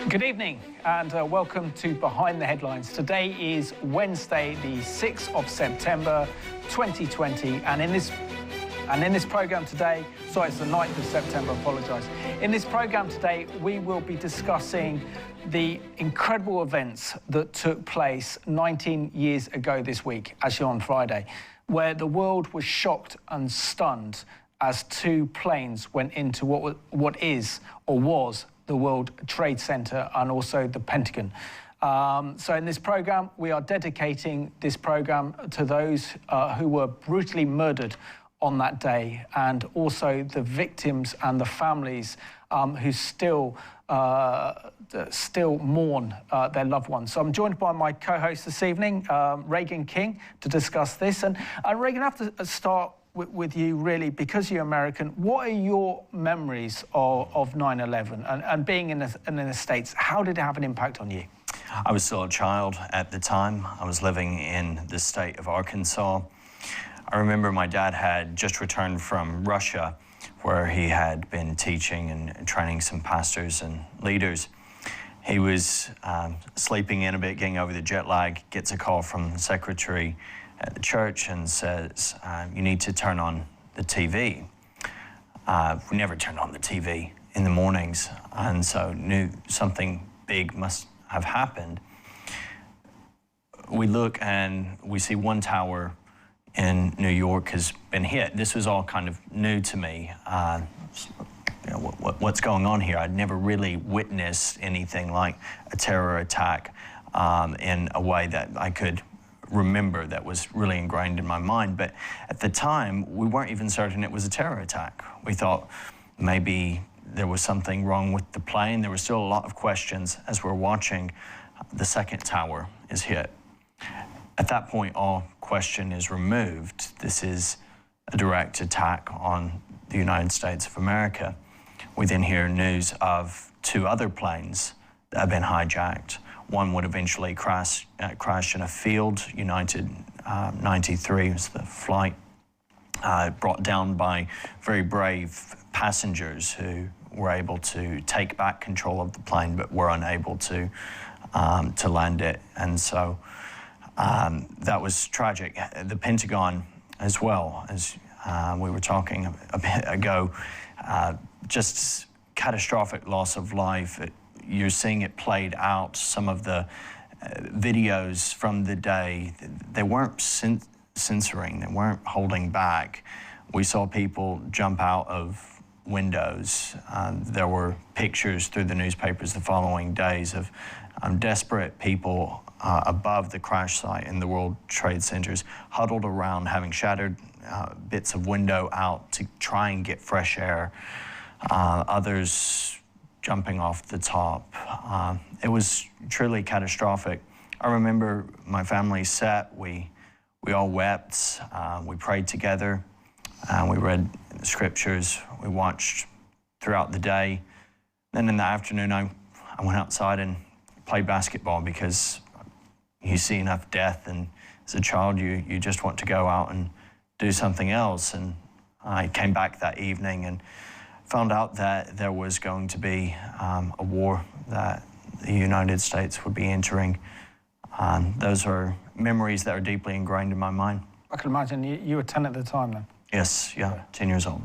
Good evening and welcome to Behind the Headlines. Today is Wednesday, the 6th of September, 2020, and in this programme today, sorry, it's the 9th of September, apologise. In this programme today, we will be discussing the incredible events that took place 19 years ago this week, actually on Friday, where the world was shocked and stunned as two planes went into what is or was the World Trade Center and also the Pentagon. So in this program, we are dedicating this program to those who were brutally murdered on that day, and also the victims and the families who still mourn their loved ones. So I'm joined by my co-host this evening, Regan King, to discuss this. And Regan, I have to start with you, really, because you're American. What are your memories of 9/11 and being in the States? How did it have an impact on you? I was still a child at the time. I was living in the state of Arkansas. I remember my dad had just returned from Russia, where he had been teaching and training some pastors and leaders. He was sleeping in a bit, getting over the jet lag, gets a call from the secretary at the church and says, you need to turn on the TV. We never turned on the TV in the mornings, and so knew something big must have happened. We look and we see one tower in New York has been hit. This was all kind of new to me. What's going on here? I'd never really witnessed anything like a terror attack in a way that I could remember, that was really ingrained in my mind. But at the time, we weren't even certain it was a terror attack. We thought maybe there was something wrong with the plane. There were still a lot of questions as we're watching the second tower is hit. At that point, all question is removed. This is a direct attack on the United States of America. We then hear news of two other planes that have been hijacked. One would eventually crash in a field. United 93 was the flight, brought down by very brave passengers who were able to take back control of the plane, but were unable to land it. And so that was tragic. The Pentagon, as well, as we were talking a bit ago, just catastrophic loss of life. You're seeing it played out. Some of the videos from the day, they weren't censoring, they weren't holding back. We saw people jump out of windows. There were pictures through the newspapers the following days of desperate people above the crash site in the World Trade Centers, huddled around, having shattered bits of window out to try and get fresh air. Others jumping off the top. It was truly catastrophic. I remember my family sat, we all wept, we prayed together, we read the scriptures, we watched throughout the day. Then in the afternoon, I went outside and played basketball, because you see enough death, and as a child, you just want to go out and do something else. And I came back that evening and found out that there was going to be a war that the United States would be entering. Those are memories that are deeply ingrained in my mind. I can imagine you were 10 at the time then. Yes, yeah, 10 years old.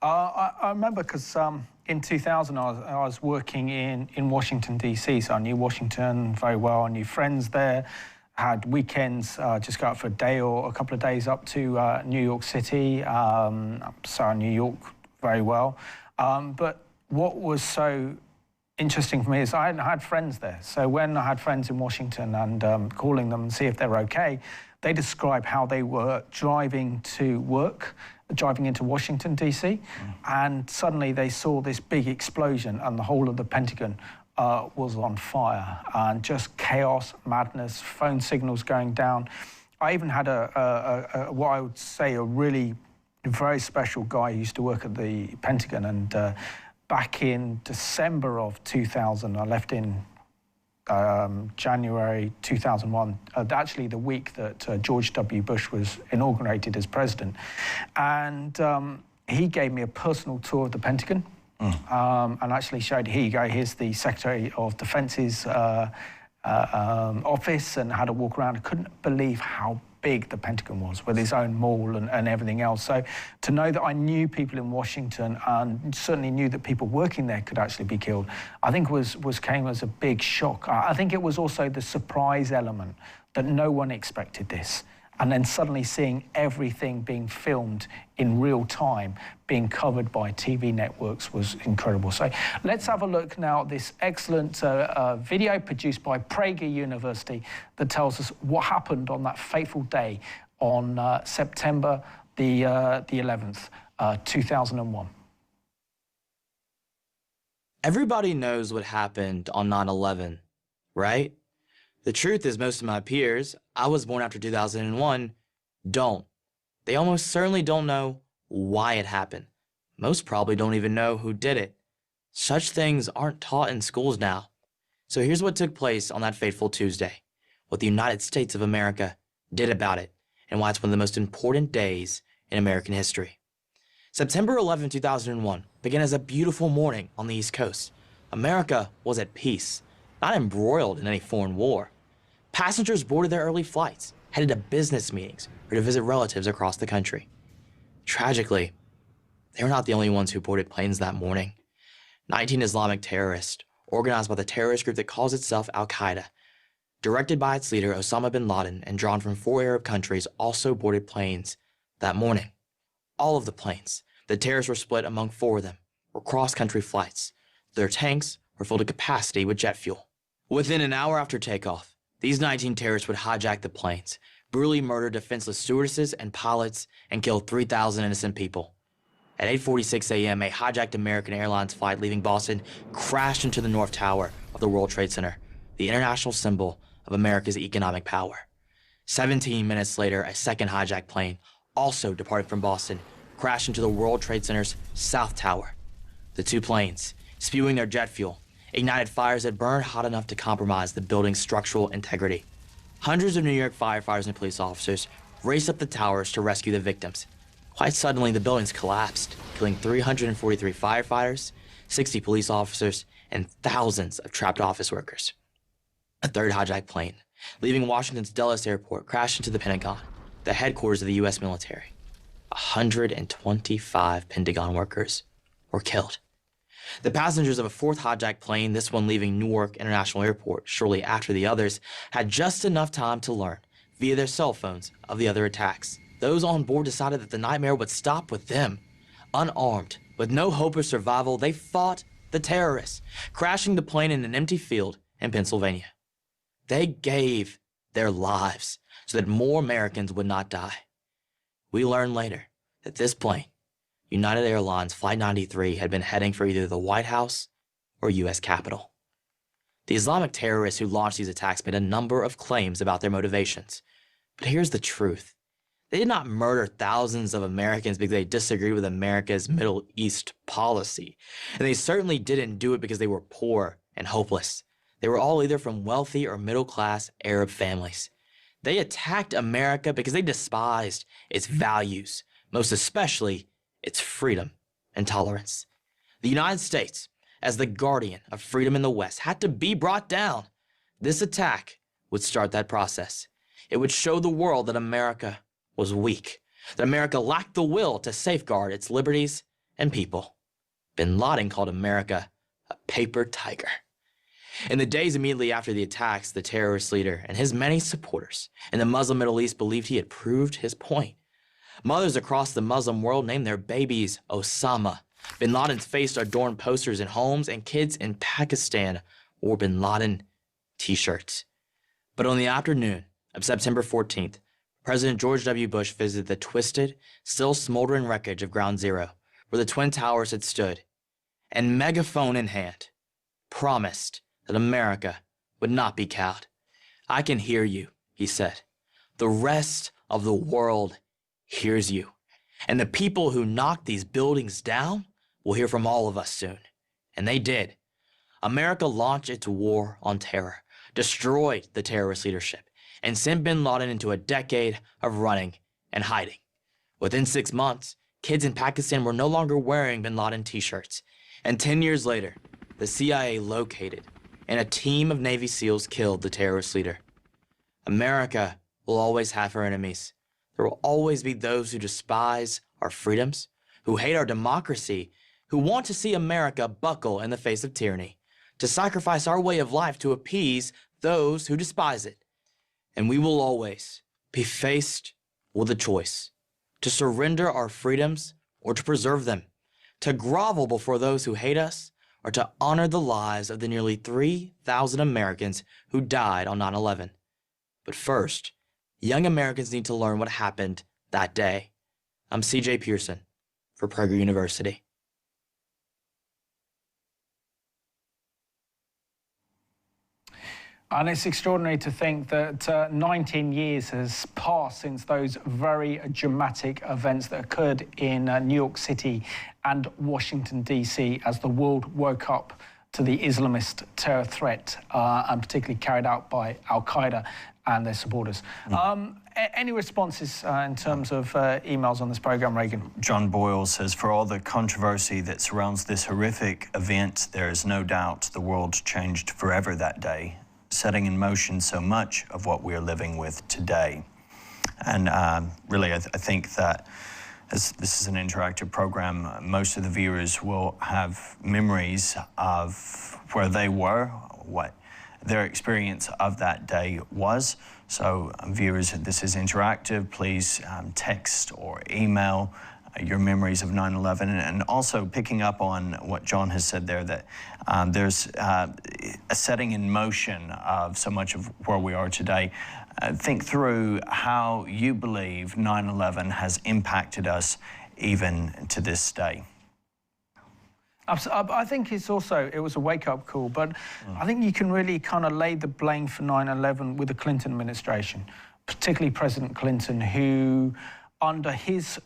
I remember because in 2000 I was working in Washington, D.C., so I knew Washington very well. I knew friends there, had weekends, just go out for a day or a couple of days up to New York City, so I knew New York very well. But what was so interesting for me is I had friends there. So when I had friends in Washington and calling them and see if they were okay, they described how they were driving to work, driving into Washington, D.C., and suddenly they saw this big explosion and the whole of the Pentagon was on fire, and just chaos, madness, phone signals going down. I even had what I would say a really very special guy who used to work at the Pentagon, and back in December of 2000, I left in January 2001, actually the week that George W. Bush was inaugurated as president. And he gave me a personal tour of the Pentagon. and actually showed, here you go, here's the Secretary of Defence's office, and had to walk around. I couldn't believe how big the Pentagon was, with its own mall and everything else. So to know that I knew people in Washington, and certainly knew that people working there could actually be killed, I think came as a big shock. I think it was also the surprise element that no one expected this. And then suddenly seeing everything being filmed in real time, being covered by TV networks, was incredible. So let's have a look now at this excellent video produced by Prager University that tells us what happened on that fateful day on September the 11th, 2001. Everybody knows what happened on 9/11, right? The truth is, most of my peers, I was born after 2001, don't. They almost certainly don't know why it happened. Most probably don't even know who did it. Such things aren't taught in schools now. So here's what took place on that fateful Tuesday, what the United States of America did about it, and why it's one of the most important days in American history. September 11, 2001 began as a beautiful morning on the East Coast. America was at peace, not embroiled in any foreign war. Passengers boarded their early flights, headed to business meetings, or to visit relatives across the country. Tragically, they were not the only ones who boarded planes that morning. 19 Islamic terrorists, organized by the terrorist group that calls itself Al-Qaeda, directed by its leader Osama bin Laden and drawn from 4 Arab countries, also boarded planes that morning. All of the planes, the terrorists were split among 4 of them, were cross-country flights. Their tanks were filled to capacity with jet fuel. Within an hour after takeoff, these 19 terrorists would hijack the planes, brutally murder defenseless stewardesses and pilots, and kill 3,000 innocent people. At 8:46 a.m., a hijacked American Airlines flight leaving Boston crashed into the North Tower of the World Trade Center, the international symbol of America's economic power. 17 minutes later, a second hijacked plane, also departed from Boston, crashed into the World Trade Center's South Tower. The 2 planes, spewing their jet fuel, ignited fires that burned hot enough to compromise the building's structural integrity. Hundreds of New York firefighters and police officers raced up the towers to rescue the victims. Quite suddenly, the buildings collapsed, killing 343 firefighters, 60 police officers, and thousands of trapped office workers. A third hijacked plane, leaving Washington's Dulles Airport, crashed into the Pentagon, the headquarters of the U.S. military. 125 Pentagon workers were killed. The passengers of a 4th hijacked plane, this one leaving Newark International Airport shortly after the others, had just enough time to learn, via their cell phones, of the other attacks. Those on board decided that the nightmare would stop with them. Unarmed, with no hope of survival, they fought the terrorists, crashing the plane in an empty field in Pennsylvania. They gave their lives so that more Americans would not die. We learned later that this plane, United Airlines Flight 93, had been heading for either the White House or U.S. Capitol. The Islamic terrorists who launched these attacks made a number of claims about their motivations. But here's the truth. They did not murder thousands of Americans because they disagreed with America's Middle East policy. And they certainly didn't do it because they were poor and hopeless. They were all either from wealthy or middle-class Arab families. They attacked America because they despised its values, most especially its freedom and tolerance. The United States, as the guardian of freedom in the West, had to be brought down. This attack would start that process. It would show the world that America was weak, that America lacked the will to safeguard its liberties and people. Bin Laden called America a paper tiger. In the days immediately after the attacks, the terrorist leader and his many supporters in the Muslim Middle East believed he had proved his point. Mothers across the Muslim world named their babies Osama. Bin Laden's face adorned posters in homes, and kids in Pakistan wore Bin Laden t-shirts. But on the afternoon of September 14th, President George W. Bush visited the twisted, still smoldering wreckage of Ground Zero, where the Twin Towers had stood, and megaphone in hand, promised that America would not be cowed. "I can hear you," he said. "The rest of the world hears you. And the people who knocked these buildings down will hear from all of us soon." And they did. America launched its war on terror, destroyed the terrorist leadership, and sent bin Laden into a decade of running and hiding. Within 6 months, kids in Pakistan were no longer wearing bin Laden t-shirts. And 10 years later, the CIA located and a team of Navy SEALs killed the terrorist leader. America will always have her enemies. There will always be those who despise our freedoms, who hate our democracy, who want to see America buckle in the face of tyranny, to sacrifice our way of life to appease those who despise it. And we will always be faced with a choice: to surrender our freedoms or to preserve them, to grovel before those who hate us, or to honor the lives of the nearly 3,000 Americans who died on 9/11. But first, young Americans need to learn what happened that day. I'm C.J. Pearson for Prager University. And it's extraordinary to think that 19 years has passed since those very dramatic events that occurred in New York City and Washington, D.C., as the world woke up to the Islamist terror threat, and particularly carried out by Al-Qaeda and their supporters. Any responses in terms of emails on this program, Regan? John Boyle says, for all the controversy that surrounds this horrific event, there is no doubt the world changed forever that day, setting in motion so much of what we're living with today. And really, I think that as this is an interactive program, most of the viewers will have memories of where they were, what their experience of that day was. So viewers, this is interactive. Please text or email your memories of 9/11, and also picking up on what John has said there, that there's a setting in motion of so much of where we are today. Think through how you believe 9/11 has impacted us even to this day. I think it was a wake-up call, but I think you can really kind of lay the blame for 9/11 with the Clinton administration, particularly President Clinton, who under his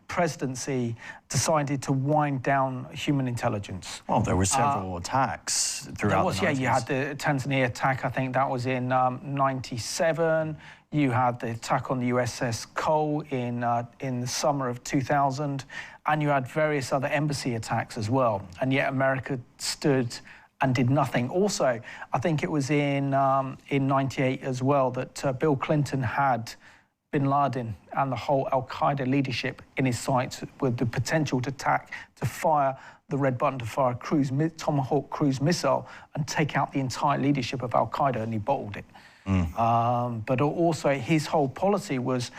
presidency decided to wind down human intelligence. Well, there were several attacks throughout the 90s. You had the Tanzania attack, I think that was in 97. You had the attack on the USS Cole in the summer of 2000, and you had various other embassy attacks as well. And yet America stood and did nothing. Also, I think it was in 98 as well that Bill Clinton had Bin Laden and the whole Al-Qaeda leadership in his sights, with the potential to fire the red button to fire a Tomahawk cruise missile and take out the entire leadership of Al-Qaeda, and he bottled it. But also his whole policy was,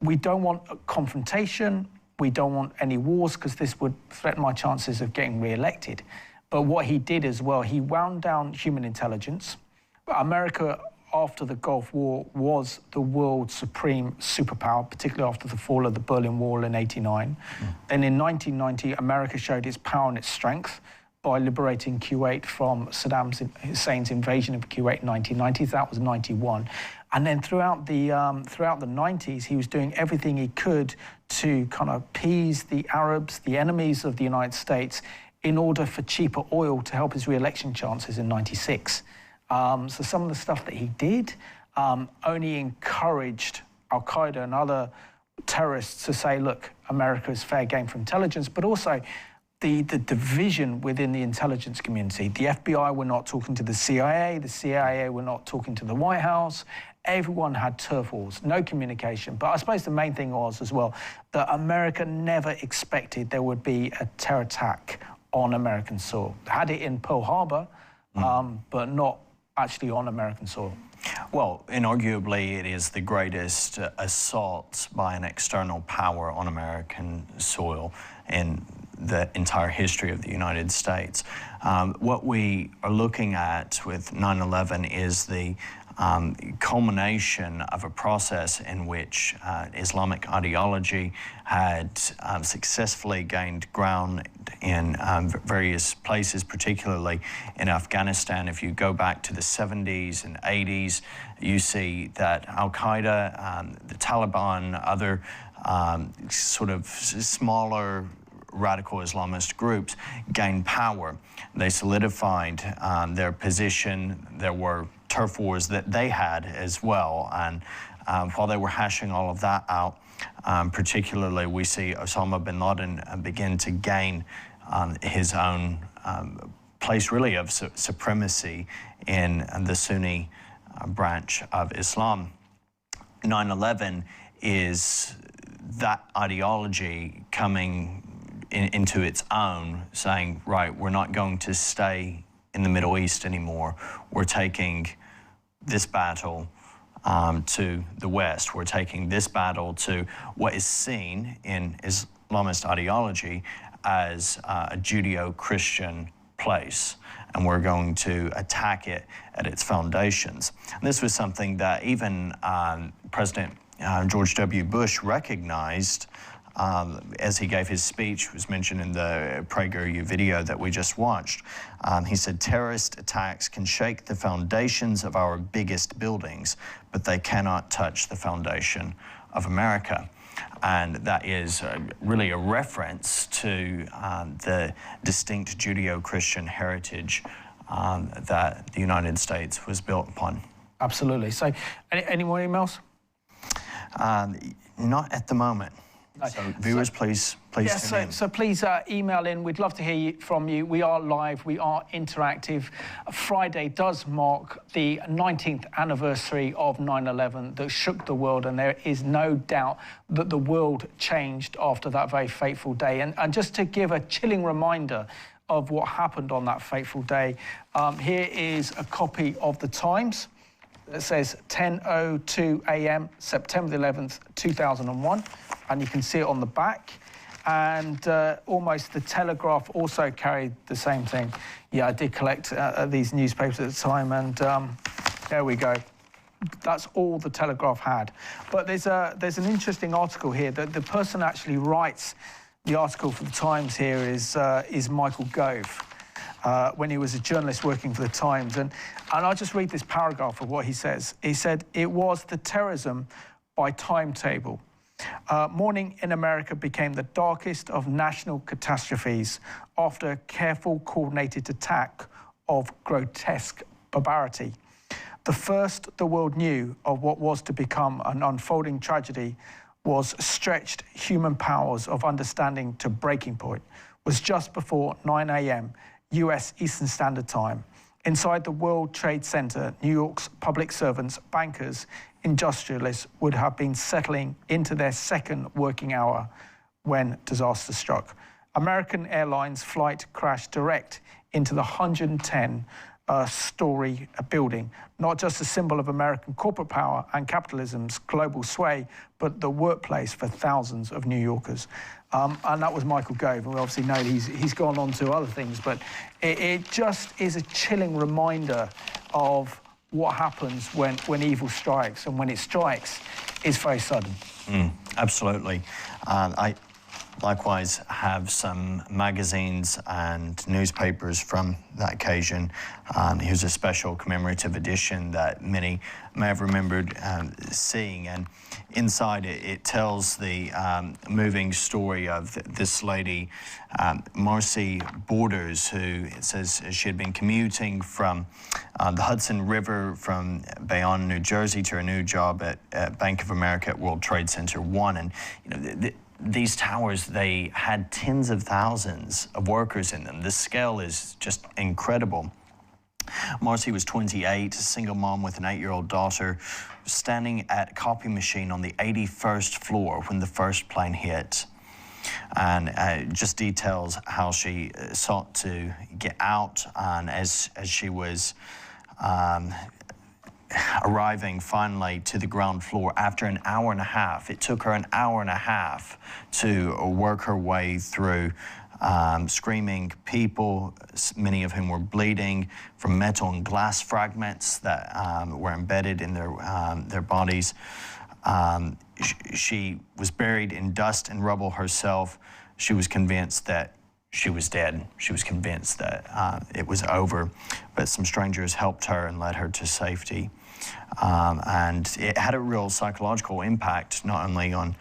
we don't want a confrontation, we don't want any wars, because this would threaten my chances of getting re-elected. But what he did as well, he wound down human intelligence. America, after the Gulf War, was the world's supreme superpower, particularly after the fall of the Berlin Wall in '89. Then in 1990, America showed its power and its strength by liberating Kuwait from Saddam Hussein's invasion of Kuwait in 1990. That was 91. And then throughout the 90s, he was doing everything he could to kind of appease the Arabs, the enemies of the United States, in order for cheaper oil to help his re-election chances in 96. So some of the stuff that he did only encouraged Al-Qaeda and other terrorists to say, look, America is fair game for intelligence, but also the division within the intelligence community. The FBI were not talking to the CIA were not talking to the White House. Everyone had turf wars, no communication. But I suppose the main thing was as well that America never expected there would be a terror attack on American soil. Had it in Pearl Harbor, but not actually on American soil. Well, inarguably, it is the greatest assault by an external power on American soil in the entire history of the United States. What we are looking at with 9/11 is the culmination of a process in which Islamic ideology had successfully gained ground in various places, particularly in Afghanistan. If you go back to the 70s and 80s, you see that Al-Qaeda, the Taliban, other sort of smaller radical Islamist groups gained power. They solidified their position. There were turf wars that they had as well. And while they were hashing all of that out, particularly we see Osama bin Laden begin to gain his own place really of supremacy in the Sunni branch of Islam. 9/11 is that ideology coming into its own, saying, right, we're not going to stay in the Middle East anymore. We're taking this battle to the West. We're taking this battle to what is seen in Islamist ideology as a Judeo-Christian place, and we're going to attack it at its foundations. And this was something that even President George W. Bush recognized as he gave his speech, was mentioned in the PragerU video that we just watched. He said, terrorist attacks can shake the foundations of our biggest buildings, but they cannot touch the foundation of America. And that is really a reference to the distinct Judeo-Christian heritage that the United States was built upon. Absolutely. So, any more emails? Not at the moment. No. So viewers, please tune in. So please email in. We'd love to hear from you. We are live. We are interactive. Friday does mark the 19th anniversary of 9/11 that shook the world, and there is no doubt that the world changed after that very fateful day. And just to give a chilling reminder of what happened on that fateful day, here is a copy of the Times. It says 10:02 a.m., September the 11th, 2001. And you can see it on the back. And almost the Telegraph also carried the same thing. Yeah, I did collect these newspapers at the time, and there we go. That's all the Telegraph had. But there's an interesting article here. The person actually writes the article for the Times here is Michael Gove. When he was a journalist working for the Times. And I'll just read this paragraph of what he says. He said, "It was the terrorism by timetable. Morning in America became the darkest of national catastrophes after a careful, coordinated attack of grotesque barbarity. The first the world knew of what was to become an unfolding tragedy was stretched human powers of understanding to breaking point, was just before 9 a.m., U.S. Eastern Standard Time. Inside the World Trade Center, New York's public servants, bankers, industrialists would have been settling into their second working hour when disaster struck. American Airlines flight crashed direct into the 110-story building, not just a symbol of American corporate power and capitalism's global sway, but the workplace for thousands of New Yorkers." And that was Michael Gove, and we obviously know he's gone on to other things, but it just is a chilling reminder of what happens when evil strikes, and when it strikes, it's very sudden. Absolutely. I likewise have some magazines and newspapers from that occasion. Here's a special commemorative edition that many may have remembered seeing, and inside it tells the moving story of this lady, Marcy Borders, who, it says she had been commuting from the Hudson River from Bayonne, New Jersey, to her new job at Bank of America at World Trade Center 1. And these towers, they had tens of thousands of workers in them. The scale is just incredible. Marcy was 28, a single mom with an 8-year-old daughter, standing at a copy machine on the 81st floor when the first plane hit. And just details how she sought to get out, and as she was arriving finally to the ground floor after an hour and a half. It took her an hour and a half to work her way through screaming people, many of whom were bleeding from metal and glass fragments that were embedded in their bodies. She was buried in dust and rubble herself. She was convinced that she was dead. She was convinced that it was over, but some strangers helped her and led her to safety. And it had a real psychological impact, not only on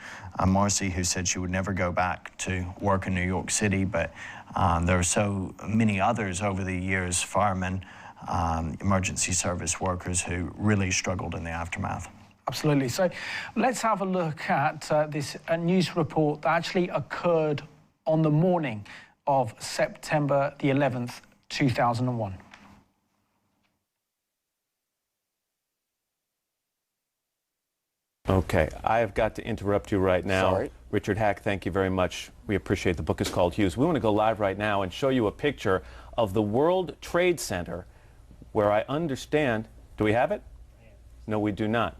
Marcy, who said she would never go back to work in New York City, but there are so many others over the years, firemen, emergency service workers, who really struggled in the aftermath. Absolutely. So let's have a look at this news report that actually occurred on the morning of September the 11th, 2001. Okay, I have got to interrupt you right now. Sorry. Richard Hack, thank you very much. We appreciate the book is called Hughes. We want to go live right now and show you a picture of the World Trade Center where I understand, do we have it? No, we do not.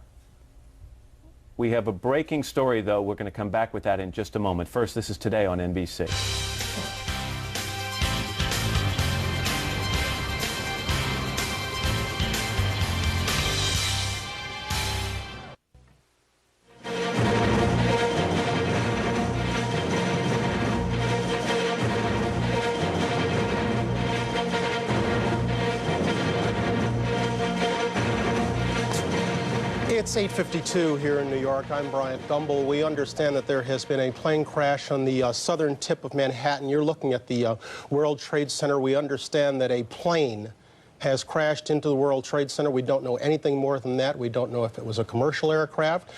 We have a breaking story, though. We're going to come back with that in just a moment. First, this is Today on NBC. It's 8:52 here in New York. I'm Bryant Gumbel. We understand that there has been a plane crash on the southern tip of Manhattan. You're looking at the World Trade Center. We understand that a plane has crashed into the World Trade Center. We don't know anything more than that. We don't know if it was a commercial aircraft.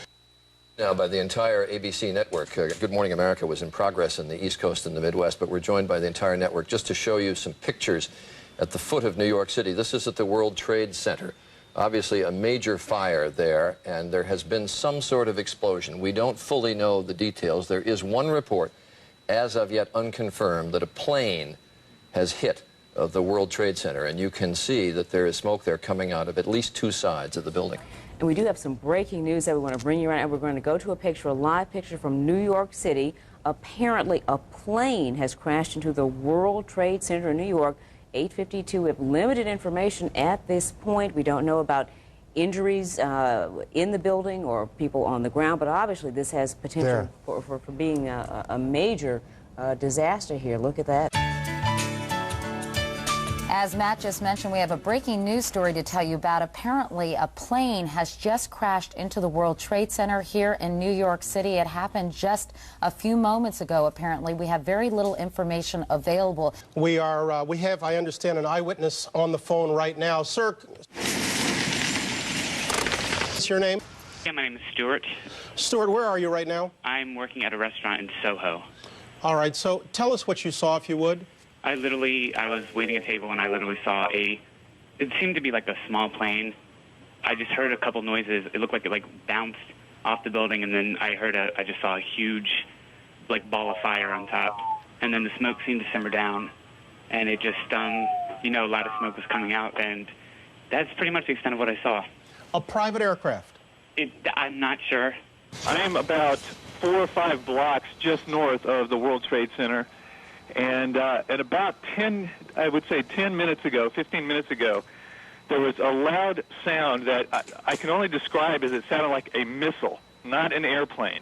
Now, by the entire ABC network. Good Morning America was in progress in the East Coast and the Midwest, but we're joined by the entire network just to show you some pictures at the foot of New York City. This is at the World Trade Center. Obviously a major fire there, and there has been some sort of explosion. We don't fully know the details. There is one report, as of yet unconfirmed, that a plane has hit the World Trade Center, and you can see that there is smoke there coming out of at least two sides of the building. And we do have some breaking news that we want to bring you around, and we're going to go to a picture, a live picture from New York City. Apparently a plane has crashed into the World Trade Center in New York. 8:52. We have limited information at this point. We don't know about injuries in the building or people on the ground, but obviously this has potential for being a major disaster here. Look at that. As Matt just mentioned, we have a breaking news story to tell you about. Apparently, a plane has just crashed into the World Trade Center here in New York City. It happened just a few moments ago, apparently. We have very little information available. We have, I understand, an eyewitness on the phone right now. Sir, what's your name? Yeah, my name is Stuart. Stuart, where are you right now? I'm working at a restaurant in Soho. All right, so tell us what you saw, if you would. I was waiting at a table and I literally saw it seemed to be like a small plane. I just heard a couple noises. It looked like it bounced off the building, and then I just saw a huge ball of fire on top. And then the smoke seemed to simmer down, and it just, a lot of smoke was coming out, and that's pretty much the extent of what I saw. A private aircraft? I'm not sure. I'm about 4 or 5 blocks just north of the World Trade Center. And at about 10 minutes ago, 15 minutes ago, there was a loud sound that I can only describe as it sounded like a missile, not an airplane.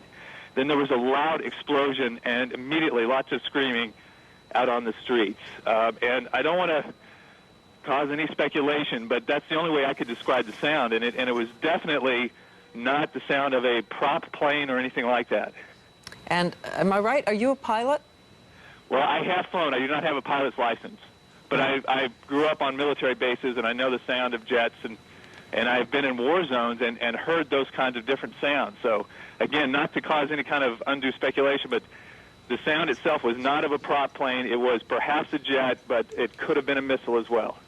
Then there was a loud explosion and immediately lots of screaming out on the streets. And I don't want to cause any speculation, but that's the only way I could describe the sound. And it was definitely not the sound of a prop plane or anything like that. And am I right? Are you a pilot? Well, I have flown. I do not have a pilot's license. But I grew up on military bases, and I know the sound of jets, and I've been in war zones and heard those kinds of different sounds. So, again, not to cause any kind of undue speculation, but the sound itself was not of a prop plane. It was perhaps a jet, but it could have been a missile as well.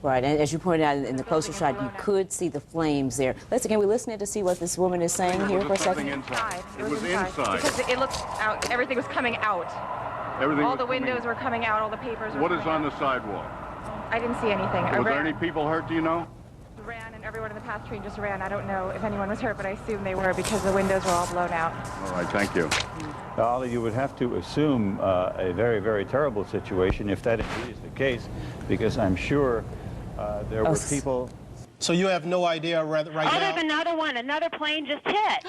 Right, and as you pointed out in the closer shot, you could see the flames there. Can we listen in to see what this woman is saying here for a second? Inside. It was inside. Because it looked out, everything was coming out. All the windows were coming out, all the papers were What is on the sidewalk? I didn't see anything. Was there any people hurt, do you know? Ran, and everyone in the path train just ran. I don't know if anyone was hurt, but I assume they were because the windows were all blown out. All right, thank you. Ollie, you would have to assume a very, very terrible situation if that indeed is the case, because I'm sure there were people... So you have no idea right now? There's another one. Another plane just hit.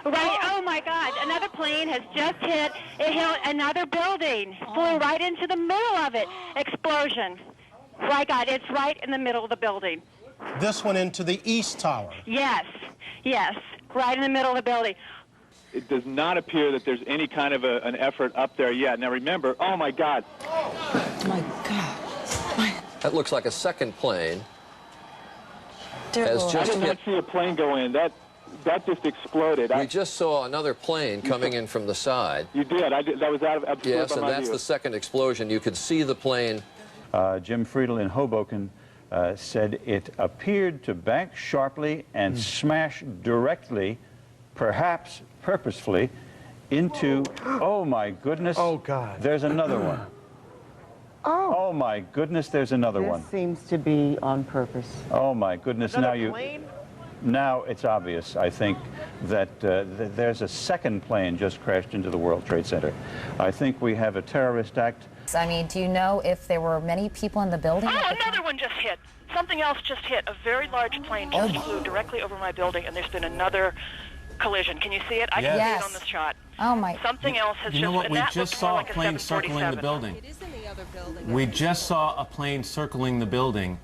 Right, oh my God, another plane has just hit. It hit another building, flew right into the middle of it. Explosion. My God, it's right in the middle of the building. This one into the East Tower? Yes, right in the middle of the building. It does not appear that there's any kind of an effort up there yet. Now remember, oh my God. Oh my God. That looks like a second plane. I did not see a plane go in. that just exploded. We just saw another plane coming in from the side. You did. That was out of Yes, and that's the second explosion. You could see the plane. Jim Friedel in Hoboken said it appeared to bank sharply and smash directly, perhaps purposefully, into, oh my goodness. Oh, God. There's another one. Oh my goodness, there's another one. This seems to be on purpose. Oh my goodness, now it's obvious, I think, that there's a second plane just crashed into the World Trade Center. I think we have a terrorist act. I mean, do you know if there were many people in the building? Oh, another one just hit. Something else just hit. A very large plane just flew directly over my building, and there's been another collision. Can you see it? I can see it on the shot. Oh my. Something else has You know what? and We that just looks saw more a like plane circling the building. It is in the other building. We just saw a plane circling the building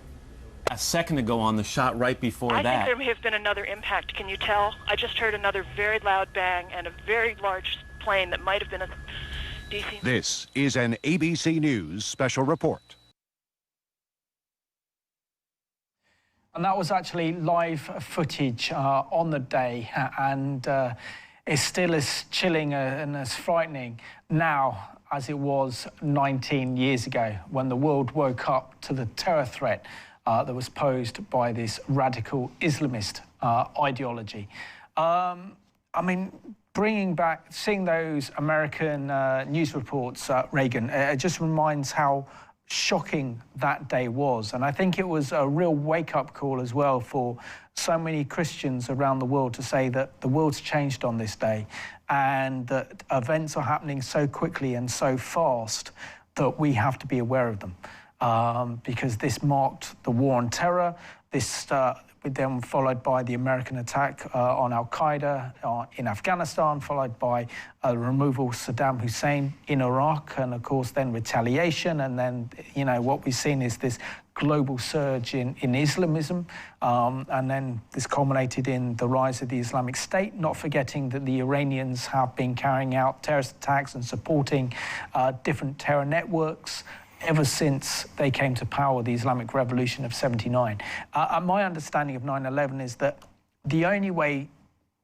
a second ago on the shot right before I that. think there may have been another impact. Can you tell? I just heard another very loud bang and a very large plane that might have been a DC. This is an ABC News special report. And that was actually live footage on the day, and it's still as chilling and as frightening now as it was 19 years ago when the world woke up to the terror threat that was posed by this radical Islamist ideology. I mean, seeing those American news reports, Regan, it just reminds how shocking that day was. And I think it was a real wake-up call as well for so many Christians around the world to say that the world's changed on this day and that events are happening so quickly and so fast that we have to be aware of them. Because this marked the war on terror. This then followed by the American attack on al-Qaeda in Afghanistan, followed by the removal of Saddam Hussein in Iraq, and of course then retaliation, and then, you know, what we've seen is this global surge in Islamism, and then this culminated in the rise of the Islamic State, not forgetting that the Iranians have been carrying out terrorist attacks and supporting different terror networks ever since they came to power, the Islamic Revolution of '79. My understanding of 9/11 is that the only way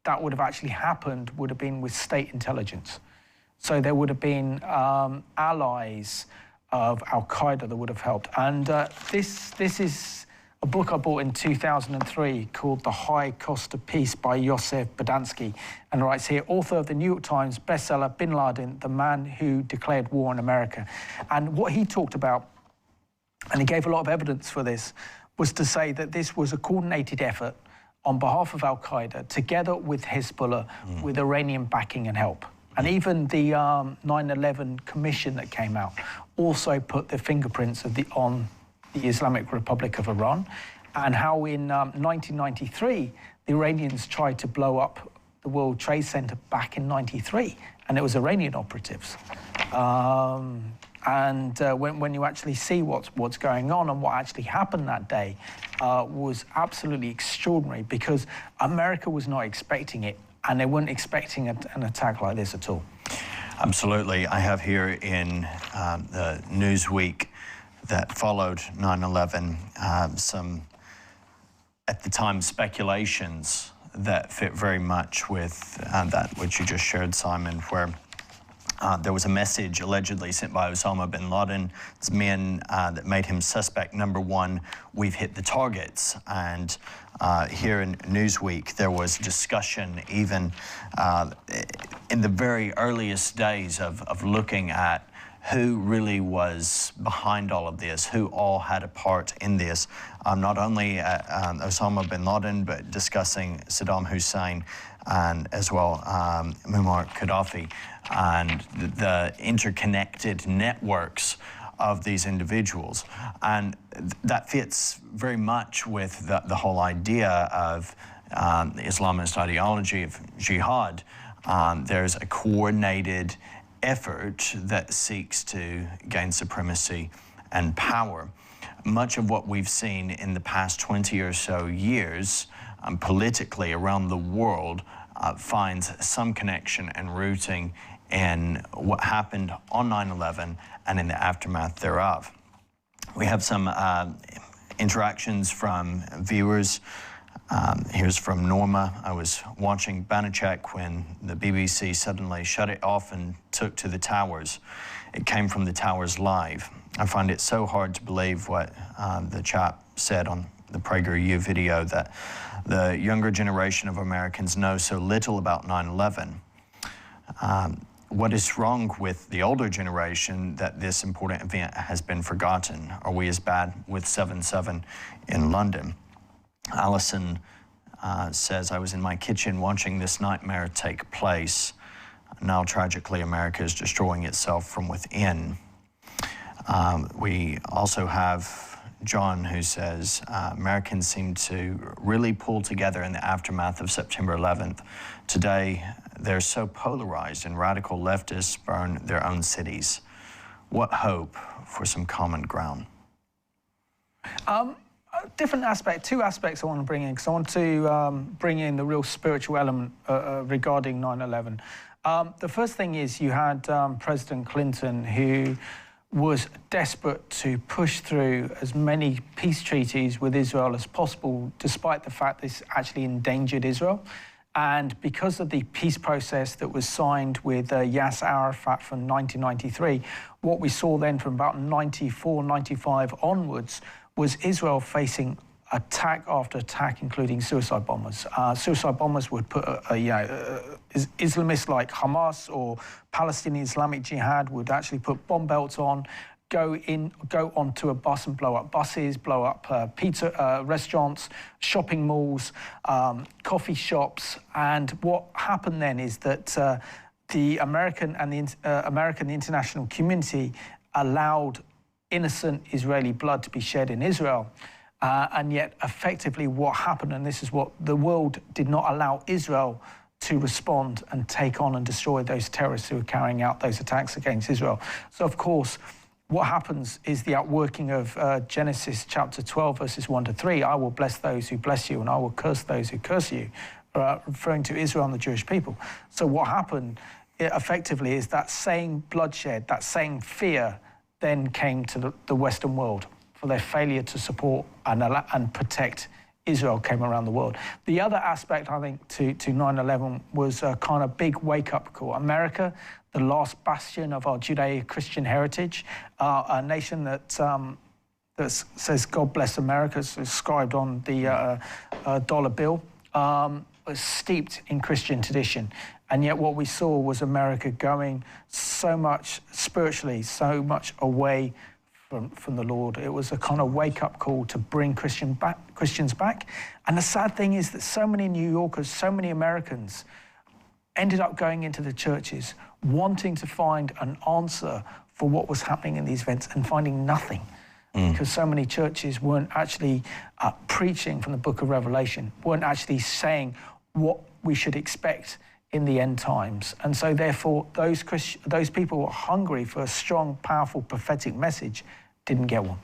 that would have actually happened would have been with state intelligence. So there would have been allies of al-Qaeda that would have helped. And this is a book I bought in 2003 called The High Cost of Peace by Yosef Bodansky, and writes here, author of the New York Times bestseller, Bin Laden, the Man Who Declared War on America. And what he talked about, and he gave a lot of evidence for this, was to say that this was a coordinated effort on behalf of al-Qaeda, together with Hezbollah, with Iranian backing and help. And even the 9/11 commission that came out also put the fingerprints on the Islamic Republic of Iran, and how in 1993, the Iranians tried to blow up the World Trade Center back in '93, and it was Iranian operatives. When you actually see what's going on and what actually happened that day was absolutely extraordinary, because America was not expecting it, and they weren't expecting an attack like this at all. Absolutely. I have here in the Newsweek that followed 9/11 some, at the time, speculations that fit very much with that which you just shared, Simon, where there was a message allegedly sent by Osama bin Laden's men that made him suspect number one. We've hit the targets. And here in Newsweek, there was discussion even in the very earliest days of looking at who really was behind all of this, who all had a part in this. Not only Osama bin Laden, but discussing Saddam Hussein and as well Muammar Gaddafi, and the interconnected networks of these individuals. And that fits very much with the whole idea of the Islamist ideology of jihad. There's a coordinated effort that seeks to gain supremacy and power. Much of what we've seen in the past 20 or so years politically around the world finds some connection and rooting in what happened on 9/11 and in the aftermath thereof. We have some interactions from viewers. Here's from Norma. I was watching Banachek when the BBC suddenly shut it off and took to the towers. It came from the towers live. I find it so hard to believe what the chap said on the PragerU video, that the younger generation of Americans know so little about 9/11. What is wrong with the older generation that this important event has been forgotten? Are we as bad with 7/7 in London? Allison says, I was in my kitchen watching this nightmare take place. Now, tragically, America is destroying itself from within. We also have John, who says, Americans seem to really pull together in the aftermath of September 11th. Today, they're so polarized, and radical leftists burn their own cities. What hope for some common ground? Different aspect, two aspects I want to bring in, because I want to bring in the real spiritual element regarding 9/11. The first thing is you had President Clinton, who was desperate to push through as many peace treaties with Israel as possible, despite the fact this actually endangered Israel. And because of the peace process that was signed with Yasser Arafat from 1993, what we saw then from about 94, 95 onwards was Israel facing attack after attack, including suicide bombers. Suicide bombers would put, Islamists like Hamas or Palestinian Islamic Jihad would actually put bomb belts on, go onto a bus and blow up buses, blow up pizza restaurants, shopping malls, coffee shops. And what happened then is that the American and the international community allowed innocent Israeli blood to be shed in Israel. And yet, effectively, what happened, and this is what the world did not allow Israel to respond and take on and destroy those terrorists who were carrying out those attacks against Israel. So, of course, what happens is the outworking of Genesis chapter 12, verses 1 to 3. I will bless those who bless you, and I will curse those who curse you, referring to Israel and the Jewish people. So what happened, effectively, is that same bloodshed, that same fear, then came to the Western world for their failure to support and protect Israel came around the world. The other aspect, I think, to 9/11 was a kind of big wake-up call. America, the last bastion of our Judeo-Christian heritage, a nation that says God bless America, is inscribed on the dollar bill, was steeped in Christian tradition. And yet what we saw was America going so much spiritually, so much away from the Lord. It was a kind of wake-up call to bring Christians back. And the sad thing is that so many New Yorkers, so many Americans ended up going into the churches, wanting to find an answer for what was happening in these events and finding nothing. Because so many churches weren't actually preaching from the book of Revelation, weren't actually saying what we should expect in the end times. And so therefore those people who were hungry for a strong, powerful, prophetic message didn't get one.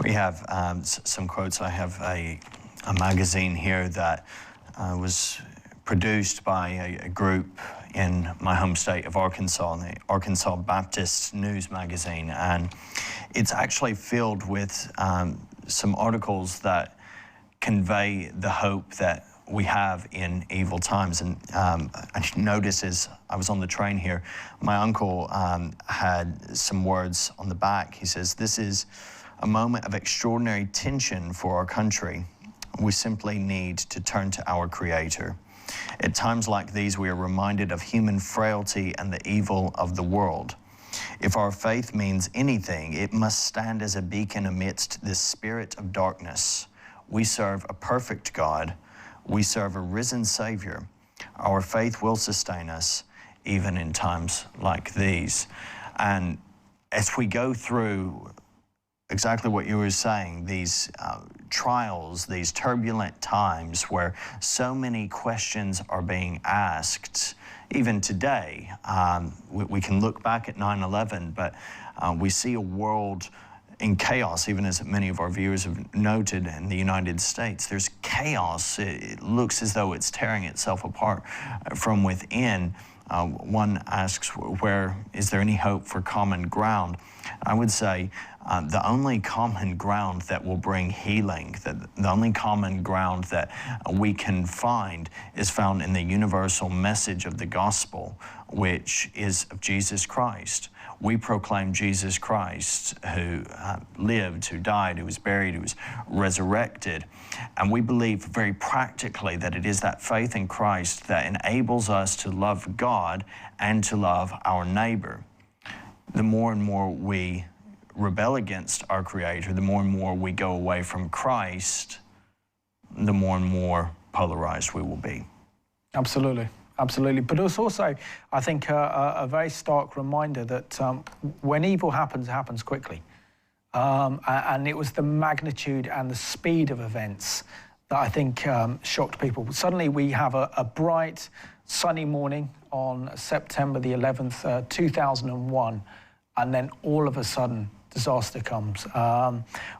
We have some quotes. I have a magazine here that was produced by a group in my home state of Arkansas, the Arkansas Baptist News magazine, and it's actually filled with some articles that convey the hope that we have in evil times. And I noticed as I was on the train here, my uncle had some words on the back. He says, "This is a moment of extraordinary tension for our country. We simply need to turn to our Creator. At times like these, we are reminded of human frailty and the evil of the world. If our faith means anything, it must stand as a beacon amidst this spirit of darkness. We serve a perfect God. We serve a risen Savior. Our faith will sustain us even in times like these." And as we go through exactly what you were saying, these trials, these turbulent times where so many questions are being asked, even today, we can look back at 9/11, but we see a world in chaos, even as many of our viewers have noted in the United States. There's chaos. It looks as though it's tearing itself apart from within. One asks, is there any hope for common ground? I would say the only common ground that will bring healing, the only common ground that we can find is found in the universal message of the gospel, which is of Jesus Christ. We proclaim Jesus Christ, who lived, who died, who was buried, who was resurrected. And we believe very practically that it is that faith in Christ that enables us to love God and to love our neighbor. The more and more we rebel against our Creator, the more and more we go away from Christ, the more and more polarized we will be. Absolutely. Absolutely. But it's also, I think, a very stark reminder that when evil happens, it happens quickly. And it was the magnitude and the speed of events that I think shocked people. Suddenly we have a bright, sunny morning on September the 11th, 2001, and then all of a sudden disaster comes,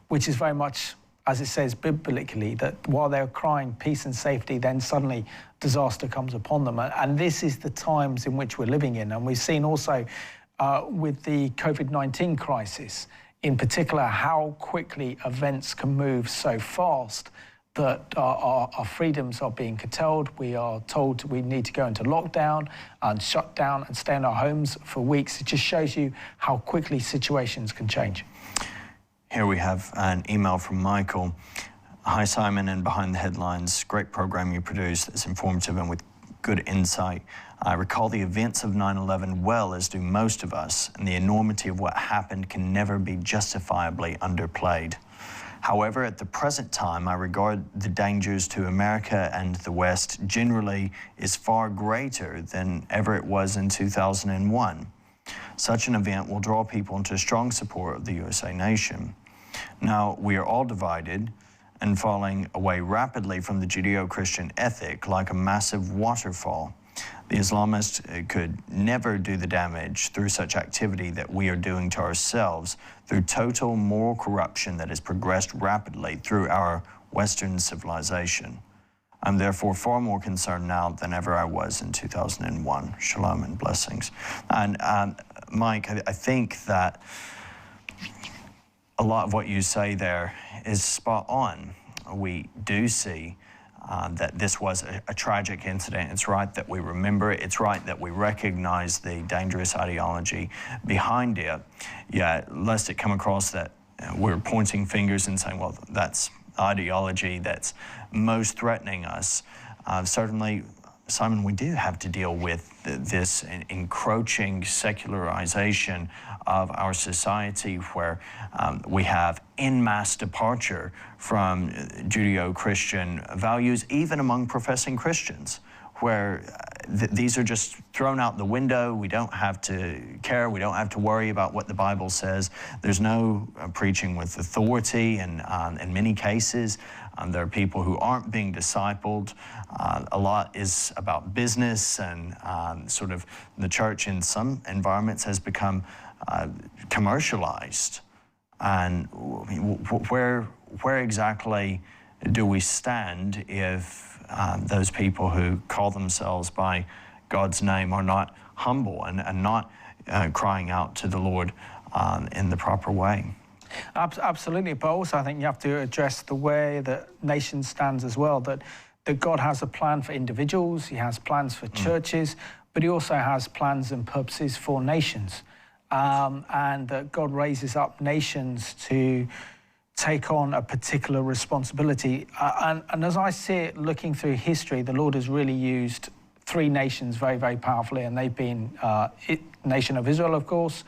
which is very much, as it says biblically, that while they're crying peace and safety, then suddenly disaster comes upon them. And this is the times in which we're living in. And we've seen also with the COVID-19 crisis, in particular, how quickly events can move so fast that our freedoms are being curtailed. We are told we need to go into lockdown and shut down and stay in our homes for weeks. It just shows you how quickly situations can change. Here we have an email from Michael. Hi, Simon, and Behind the Headlines. Great program you produce that's informative and with good insight. I recall the events of 9/11 well, as do most of us, and the enormity of what happened can never be justifiably underplayed. However, at the present time, I regard the dangers to America and the West generally is far greater than ever it was in 2001. Such an event will draw people into strong support of the USA nation. Now, we are all divided and falling away rapidly from the Judeo-Christian ethic like a massive waterfall. The Islamists could never do the damage through such activity that we are doing to ourselves through total moral corruption that has progressed rapidly through our Western civilization. I'm therefore far more concerned now than ever I was in 2001. Shalom and blessings. And Mike, I think that a lot of what you say there is spot on. We do see that this was a tragic incident. It's right that we remember it. It's right that we recognize the dangerous ideology behind it. Yeah, lest it come across that we're pointing fingers and saying, well, that's ideology that's most threatening us. Certainly, Simon, we do have to deal with this encroaching secularization of our society where we have en masse departure from Judeo-Christian values, even among professing Christians, where these are just thrown out the window. We don't have to care. We don't have to worry about what the Bible says. There's no preaching with authority, and in many cases, there are people who aren't being discipled. A lot is about business, and sort of the church in some environments has become commercialized. And where exactly do we stand if those people who call themselves by God's name are not humble and not crying out to the Lord in the proper way? Absolutely, but also I think you have to address the way that nation stands as well, that God has a plan for individuals, he has plans for churches, but he also has plans and purposes for nations. And that God raises up nations to take on a particular responsibility. And as I see it, looking through history, the Lord has really used three nations very, very powerfully, and they've been nation of Israel, of course,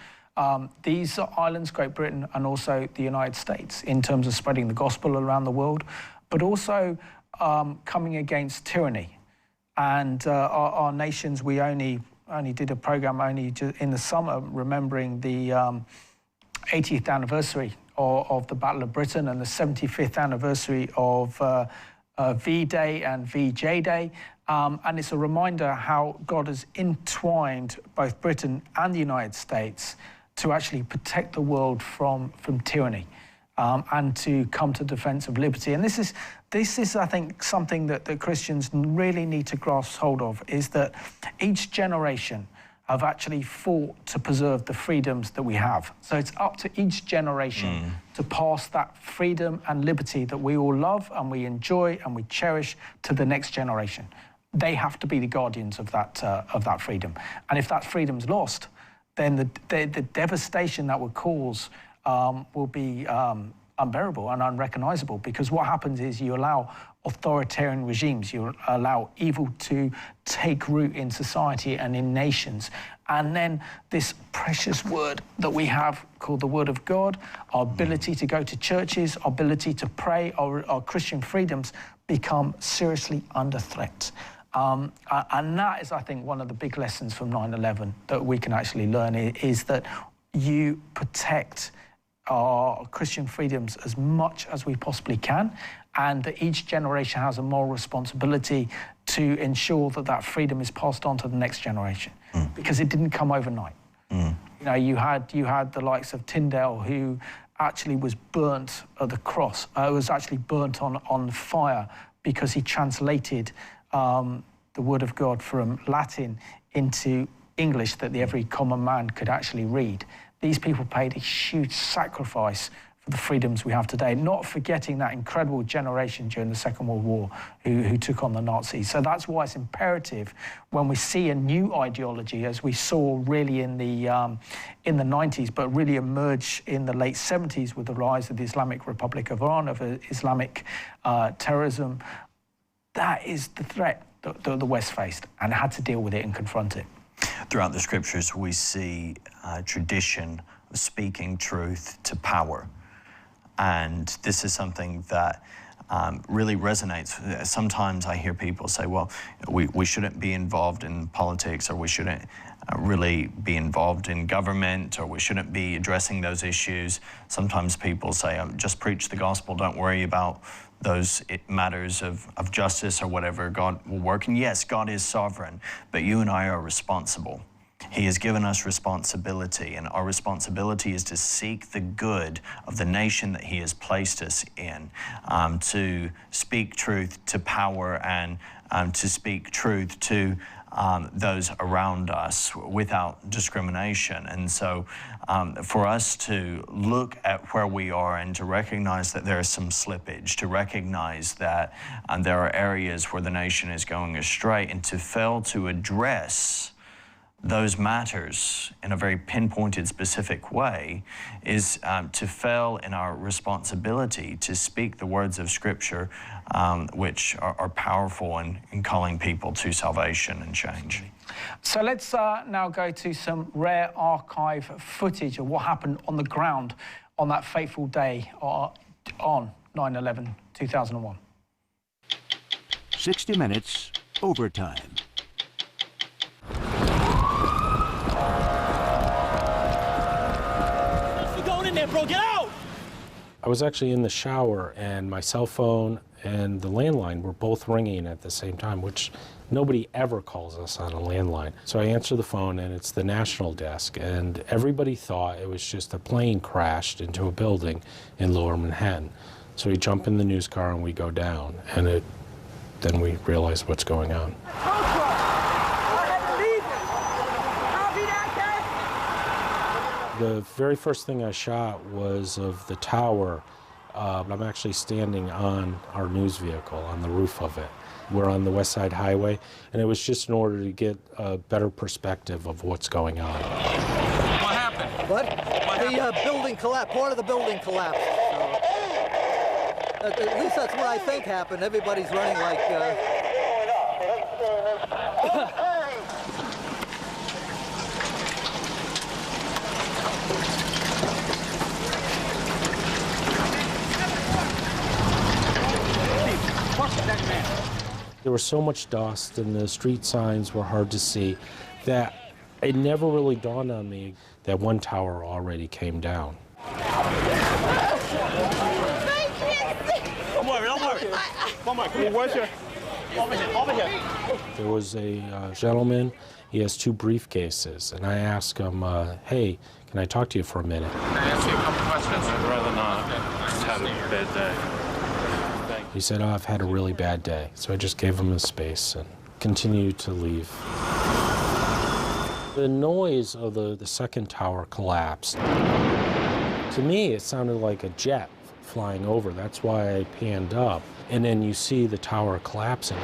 these islands, Great Britain, and also the United States, in terms of spreading the gospel around the world, but also coming against tyranny. And our nations, we only did a program in the summer remembering the 80th anniversary of the Battle of Britain and the 75th anniversary of V-Day and VJ Day. And it's a reminder how God has entwined both Britain and the United States to actually protect the world from tyranny. And to come to defense of liberty. And this is, I think, something that Christians really need to grasp hold of, is that each generation have actually fought to preserve the freedoms that we have. So it's up to each generation to pass that freedom and liberty that we all love and we enjoy and we cherish to the next generation. They have to be the guardians of that freedom. And if that freedom's lost, then the devastation that would cause will be unbearable and unrecognizable, because what happens is you allow authoritarian regimes, you allow evil to take root in society and in nations. And then this precious word that we have called the Word of God, our ability to go to churches, our ability to pray, our Christian freedoms become seriously under threat. And that is, I think, one of the big lessons from 9/11 that we can actually learn, is that you protect our Christian freedoms as much as we possibly can, and that each generation has a moral responsibility to ensure that that freedom is passed on to the next generation, because it didn't come overnight. You know, you had the likes of Tyndale, who actually was burnt at the cross, was actually burnt on fire because he translated the Word of God from Latin into English that every common man could actually read. These people paid a huge sacrifice for the freedoms we have today, not forgetting that incredible generation during the Second World War who took on the Nazis. So that's why it's imperative, when we see a new ideology, as we saw really in the 90s, but really emerge in the late 70s with the rise of the Islamic Republic of Iran, of Islamic terrorism. That is the threat that the West faced, and had to deal with it and confront it. Throughout the scriptures, we see a tradition of speaking truth to power. And this is something that really resonates. Sometimes I hear people say, well, we shouldn't be involved in politics, or we shouldn't really be involved in government, or we shouldn't be addressing those issues. Sometimes people say, just preach the gospel, don't worry about those matters of justice or whatever, God will work. And yes, God is sovereign, but you and I are responsible. He has given us responsibility, and our responsibility is to seek the good of the nation that He has placed us in, to speak truth to power, and to speak truth to those around us without discrimination. And so for us to look at where we are and to recognize that there is some slippage, to recognize that there are areas where the nation is going astray, and to fail to address those matters in a very pinpointed, specific way, is to fail in our responsibility to speak the words of Scripture, which are powerful in calling people to salvation and change. So let's now go to some rare archive footage of what happened on the ground on that fateful day on 9/11/2001. 60 Minutes Overtime. Bro, get out! I was actually in the shower, and my cell phone and the landline were both ringing at the same time, which nobody ever calls us on a landline. So I answer the phone, and it's the national desk, and everybody thought it was just a plane crashed into a building in Lower Manhattan. So we jump in the news car and we go down, and then we realize what's going on. The very first thing I shot was of the tower. I'm actually standing on our news vehicle, on the roof of it. We're on the West Side Highway, and it was just in order to get a better perspective of what's going on. What happened? What? The building collapsed. Part of the building collapsed. So, at least that's what I think happened. Everybody's running like... There was so much dust and the street signs were hard to see that it never really dawned on me that one tower already came down. Don't worry. Where's your... Over here. There was a gentleman, he has 2 briefcases, and I asked him, hey, can I talk to you for a minute? Can I ask you a couple questions? I'd rather not. I just had a bad day. He said, oh, I've had a really bad day. So I just gave him his space and continued to leave. The noise of the second tower collapsed. To me, it sounded like a jet flying over. That's why I panned up. And then you see the tower collapsing.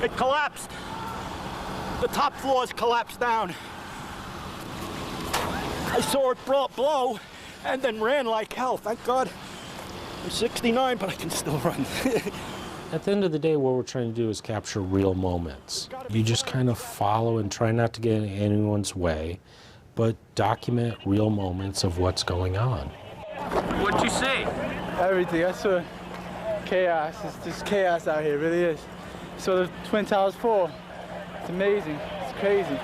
It collapsed. The top floors collapsed down. I saw it blow and then ran like hell. Thank God. I'm 69, but I can still run. At the end of the day, what we're trying to do is capture real moments. You just kind of follow and try not to get in anyone's way, but document real moments of what's going on. What'd you see? Everything. I saw chaos. It's just chaos out here, it really is. So the Twin Towers fall. It's amazing. It's crazy.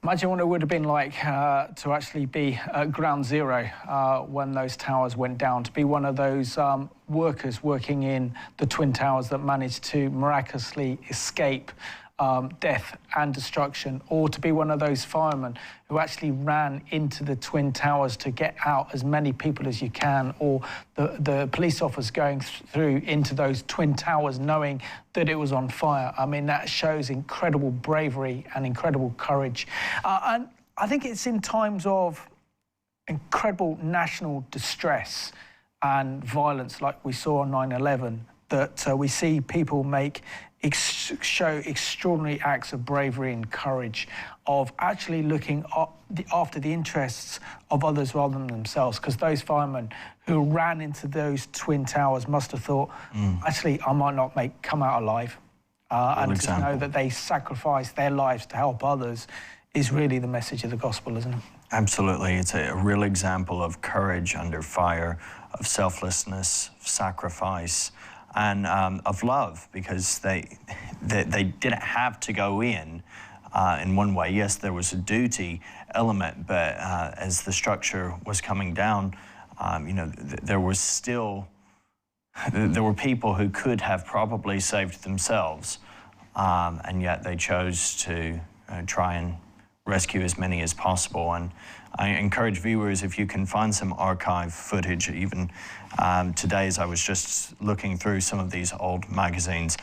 Imagine what it would have been like to actually be at ground zero when those towers went down, to be one of those workers working in the Twin Towers that managed to miraculously escape death and destruction, or to be one of those firemen who actually ran into the Twin Towers to get out as many people as you can, or the police officers going through into those Twin Towers knowing that it was on fire. I mean, that shows incredible bravery and incredible courage. And I think it's in times of incredible national distress and violence like we saw on 9/11 that we see people show extraordinary acts of bravery and courage, of actually looking after the interests of others rather than themselves, because those firemen who ran into those Twin Towers must have thought, actually, I might not come out alive. And to know that they sacrificed their lives to help others is really the message of the gospel, isn't it? Absolutely. It's a real example of courage under fire, of selflessness, sacrifice, and of love, because they didn't have to go in one way. Yes, there was a duty element, but as the structure was coming down, you know, there were people who could have probably saved themselves, and yet they chose to try and rescue as many as possible. And I encourage viewers, if you can find some archive footage, even today as I was just looking through some of these old magazines,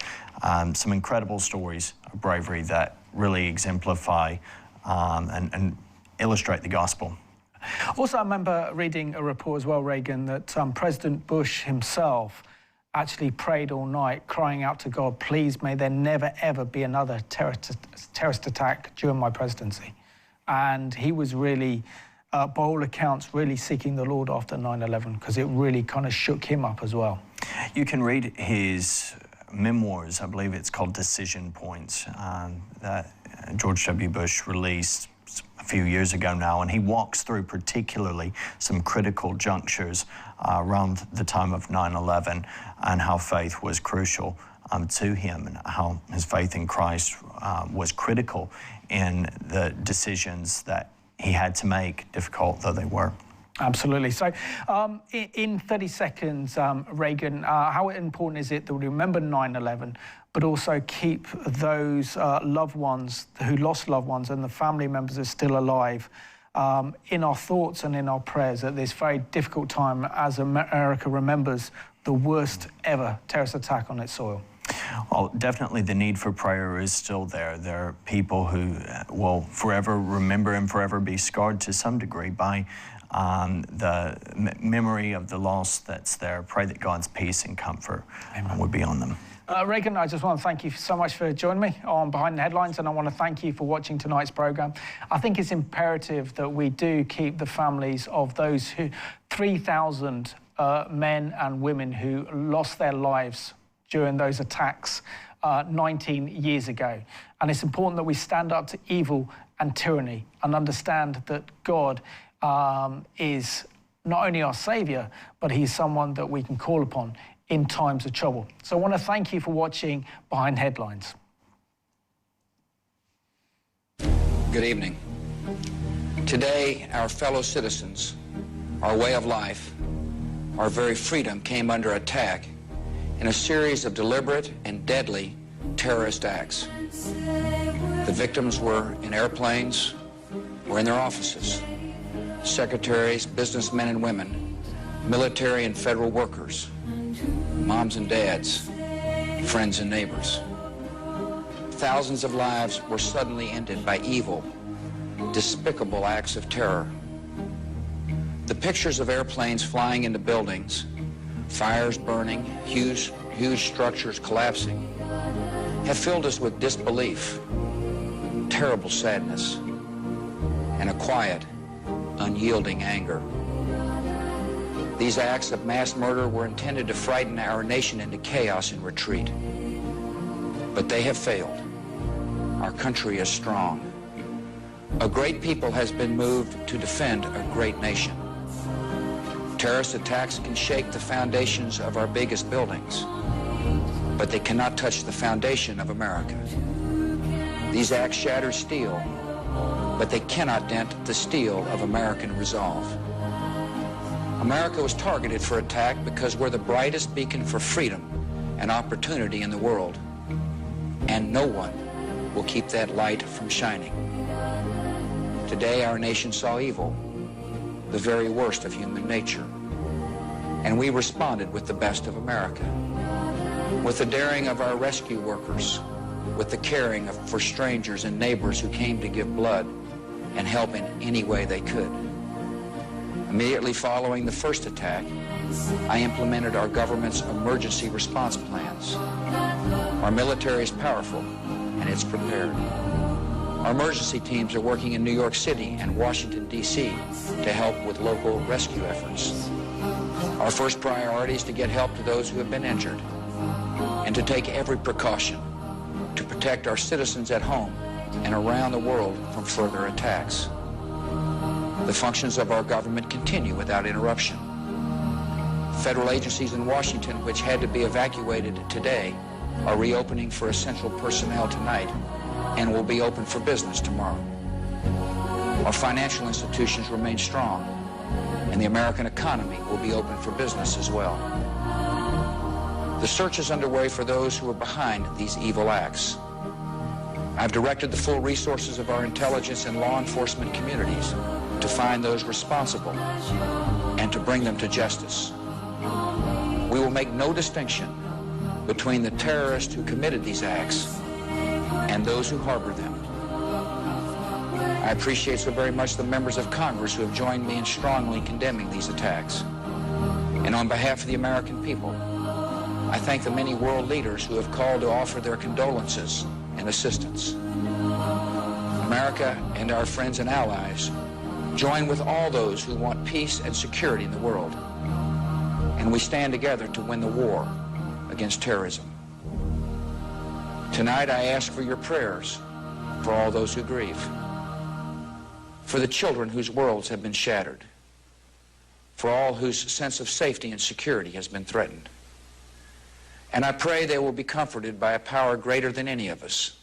some incredible stories of bravery that really exemplify and illustrate the gospel. Also, I remember reading a report as well, Regan, that President Bush himself actually prayed all night, crying out to God, please, may there never, ever be another terrorist attack during my presidency. And he was really, by all accounts, really seeking the Lord after 9/11, because it really kind of shook him up as well. You can read his memoirs, I believe it's called Decision Points, that George W. Bush released a few years ago now, and he walks through particularly some critical junctures around the time of 9/11 and how faith was crucial to him, and how his faith in Christ was critical in the decisions that he had to make, difficult though they were. Absolutely. So in 30 seconds, Regan, how important is it that we remember 9/11, but also keep those loved ones who lost loved ones and the family members who are still alive in our thoughts and in our prayers at this very difficult time as America remembers the worst ever terrorist attack on its soil? Well, definitely the need for prayer is still there. There are people who will forever remember and forever be scarred to some degree by the memory of the loss that's there. Pray that God's peace and comfort would be on them. Regan, I just want to thank you so much for joining me on Behind the Headlines, and I want to thank you for watching tonight's programme. I think it's imperative that we do keep the families of those 3,000 men and women who lost their lives during those attacks 19 years ago. And it's important that we stand up to evil and tyranny and understand that God is not only our saviour, but he's someone that we can call upon in times of trouble. So I want to thank you for watching Behind Headlines. Good evening. Today, our fellow citizens, our way of life, our very freedom came under attack in a series of deliberate and deadly terrorist acts. The victims were in airplanes or in their offices. Secretaries, businessmen and women, military and federal workers, moms and dads, friends and neighbors. Thousands of lives were suddenly ended by evil, despicable acts of terror. The pictures of airplanes flying into buildings, fires burning, huge structures collapsing, have filled us with disbelief, terrible sadness, and a quiet, unyielding anger. These acts of mass murder were intended to frighten our nation into chaos and retreat. But they have failed. Our country is strong. A great people has been moved to defend a great nation. Terrorist attacks can shake the foundations of our biggest buildings, but they cannot touch the foundation of America. These acts shatter steel, but they cannot dent the steel of American resolve. America was targeted for attack because we're the brightest beacon for freedom and opportunity in the world, and no one will keep that light from shining. Today, our nation saw evil, the very worst of human nature, and we responded with the best of America, with the daring of our rescue workers, with the caring for strangers and neighbors who came to give blood and help in any way they could. Immediately following the first attack, I implemented our government's emergency response plans. Our military is powerful, and it's prepared. Our emergency teams are working in New York City and Washington, D.C. to help with local rescue efforts. Our first priority is to get help to those who have been injured and to take every precaution to protect our citizens at home and around the world from further attacks. The functions of our government continue without interruption. Federal agencies in Washington, which had to be evacuated today, are reopening for essential personnel tonight and will be open for business tomorrow. Our financial institutions remain strong, and the American economy will be open for business as well. The search is underway for those who are behind these evil acts. I've directed the full resources of our intelligence and law enforcement communities to find those responsible and to bring them to justice. We will make no distinction between the terrorists who committed these acts and those who harbor them. I appreciate so very much the members of Congress who have joined me in strongly condemning these attacks. And on behalf of the American people, I thank the many world leaders who have called to offer their condolences and assistance. America and our friends and allies join with all those who want peace and security in the world, and we stand together to win the war against terrorism. Tonight, I ask for your prayers for all those who grieve, for the children whose worlds have been shattered, for all whose sense of safety and security has been threatened. And I pray they will be comforted by a power greater than any of us,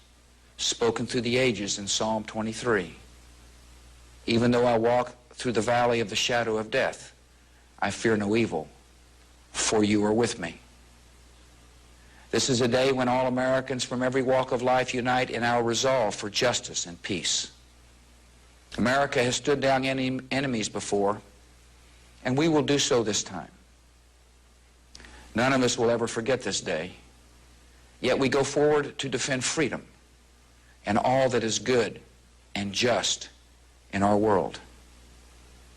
spoken through the ages in Psalm 23. Even though I walk through the valley of the shadow of death, I fear no evil, for you are with me. This is a day when all Americans from every walk of life unite in our resolve for justice and peace. America has stood down enemies before, and we will do so this time. None of us will ever forget this day, yet we go forward to defend freedom and all that is good and just in our world.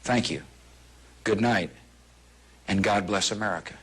Thank you. Good night, and God bless America.